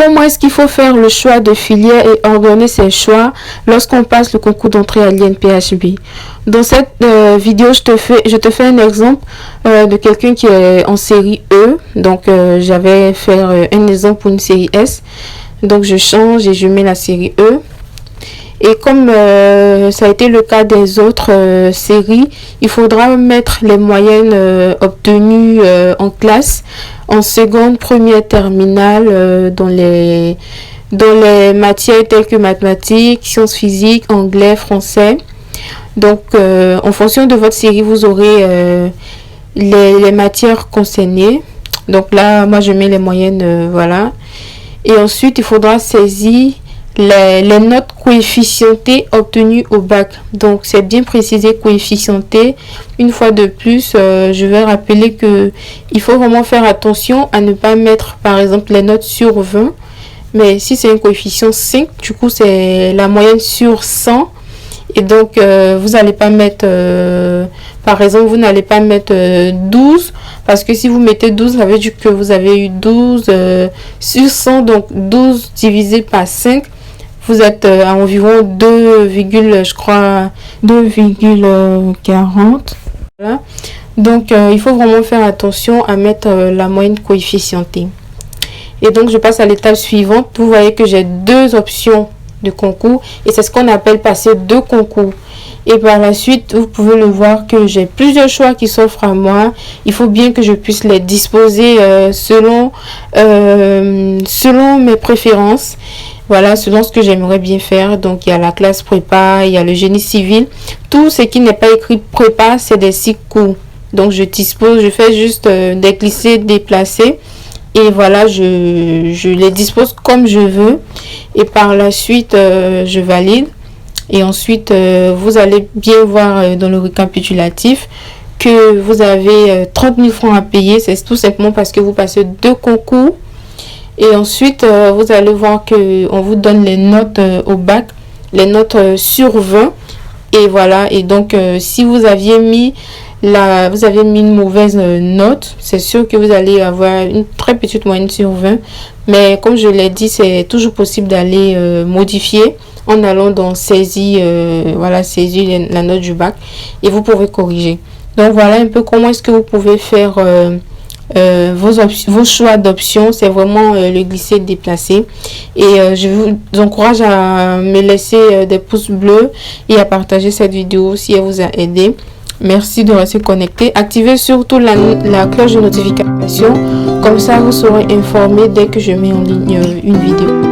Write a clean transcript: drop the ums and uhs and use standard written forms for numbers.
comment est-ce qu'il faut faire le choix de filière et ordonner ses choix lorsqu'on passe le concours d'entrée à l'INPHB. Dans cette vidéo, je te fais un exemple de quelqu'un qui est en série E. Donc, j'avais fait un exemple pour une série S. Donc, je change et je mets la série E. Et comme ça a été le cas des autres séries, il faudra mettre les moyennes obtenues en classe, en seconde, première, terminale, dans les matières telles que mathématiques, sciences physiques, anglais, français. Donc, en fonction de votre série, vous aurez les matières concernées. Donc là, moi, je mets les moyennes, voilà. Et ensuite, il faudra saisir les notes coefficientées obtenues au bac. Donc c'est bien précisé coefficienté. Une fois de plus, je vais rappeler que il faut vraiment faire attention à ne pas mettre par exemple les notes sur 20, mais si c'est un coefficient 5, du coup c'est la moyenne sur 100. Et donc vous n'allez pas mettre par exemple vous n'allez pas mettre 12, parce que si vous mettez 12, ça veut dire que vous avez eu 12 sur 100. Donc 12 divisé par 5, vous êtes à environ 2,40. Voilà. Donc, il faut vraiment faire attention à mettre la moyenne coefficientée. Et donc, je passe à l'étape suivante. Vous voyez que j'ai deux options de concours. Et c'est ce qu'on appelle passer deux concours. Et par la suite, vous pouvez le voir que j'ai plusieurs choix qui s'offrent à moi. Il faut bien que je puisse les disposer selon mes préférences. Voilà, selon ce que j'aimerais bien faire. Donc, il y a la classe prépa, il y a le génie civil. Tout ce qui n'est pas écrit prépa, c'est des cycles courts. Donc, je fais juste des glissés, déplacés. Et voilà, je les dispose comme je veux. Et par la suite, je valide. Et ensuite, vous allez bien voir dans le récapitulatif que vous avez 30 000 francs à payer. C'est tout simplement parce que vous passez deux concours. Et ensuite, vous allez voir qu'on vous donne les notes au bac, les notes sur 20. Et voilà, et donc si vous aviez mis une mauvaise note, c'est sûr que vous allez avoir une très petite moyenne sur 20. Mais comme je l'ai dit, c'est toujours possible d'aller modifier en allant dans saisie, saisir la note du bac, et vous pouvez corriger. Donc voilà un peu comment est-ce que vous pouvez faire vos choix d'options. C'est vraiment le glisser déplacer. Et je vous encourage à me laisser des pouces bleus et à partager cette vidéo si elle vous a aidé. Merci de rester connecté. Activez surtout la cloche de notification, comme ça vous serez informé dès que je mets en ligne une vidéo.